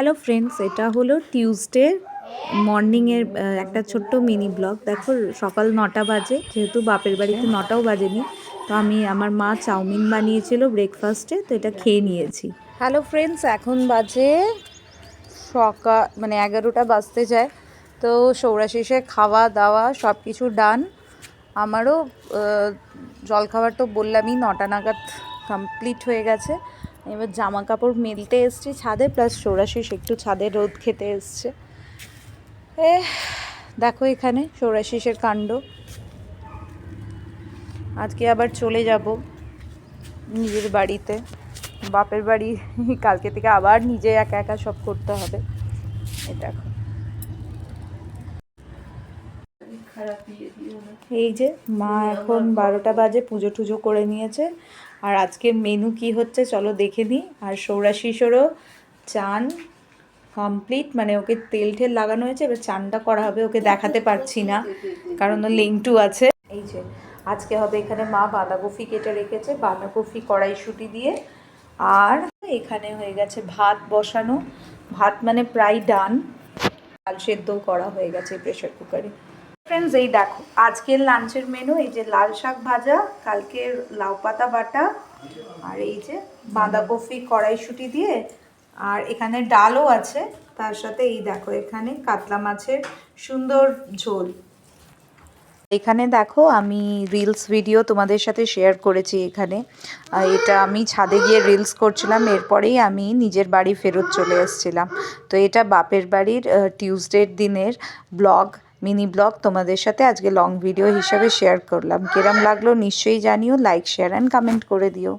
Hello friends, এটা হলো Tuesday মর্নিংয়ের একটা ছোট্ট মিনি ব্লগ। দেখো সকাল 9টা বাজে, যেহেতু বাপের বাড়িতে 9টাও বাজেনি, তো আমার মা চাউমিন বানিয়েছিল ব্রেকফাস্টে, তো এটা খেয়ে নিয়েছি। হ্যালো ফ্রেন্ডস, এখন বাজে সকাল 11টা বাজতে যায়। তো সৌরাশিসে খাওয়া দাওয়া সব কিছু ডান। আমারও জলখাবার তো বললামই 9টা নাগাদ কমপ্লিট হয়ে গেছে। এবার জামা কাপড় মেলতে এসছি ছাদে, প্লাস সৌরাশিস একটু ছাদে রোদ খেতে এসছে। দেখো এখানে সৌরাশিসের কাণ্ড। আজকে আবার চলে যাব নিজের বাড়িতে, বাপের বাড়ি। কালকে থেকে আবার নিজে একা একা সব করতে হবে। এটা এই যে মা এখন 12টা বাজে পুজো টুজো করে নিয়েছে। আর আজকের মেনু কি হচ্ছে চলো দেখে নিই। আর সৌরাশিসেরও চান কমপ্লিট, ওকে তেল ঠেল লাগানো হয়েছে, এবার চানটা করা হবে। ওকে দেখাতে পারছি না কারণ ও লেংটু আছে। এই যে আজকে হবে এখানে মা বাঁধাকপি কেটে রেখেছে, বাঁধাকপি কড়াইশুঁটি দিয়ে। আর এখানে হয়ে গেছে ভাত বসানো, ভাত প্রায় ডান, ডাল সেদ্ধও করা হয়ে গেছে প্রেশার কুকারে। ফ্রেন্ডস, এই দেখো আজকের লাঞ্চের মেনু। এই যে লাল শাক ভাজা, কালকের লাউ পাতা বাটা, আর এই যে বাঁধাকপি কড়াইশুঁটি দিয়ে, আর এখানে ডালও আছে তার সাথে। এই দেখো এখানে কাতলা মাছের সুন্দর ঝোল। এখানে দেখো আমি রিলস ভিডিও তোমাদের সাথে শেয়ার করেছি। এখানে এটা আমি ছাদে গিয়ে রিলস করছিলাম, এরপরেই আমি নিজের বাড়ি ফেরত চলে এসেছিলাম। তো এটা বাপের বাড়ির টিউসডের দিনের ব্লগ, মিনি ব্লগ তোমাদের সাথে আজকে লং ভিডিও হিসাবে শেয়ার করলাম। কিরম লাগলো নিশ্চয়ই জানিও, লাইক শেয়ার অ্যান্ড কমেন্ট করে দিও।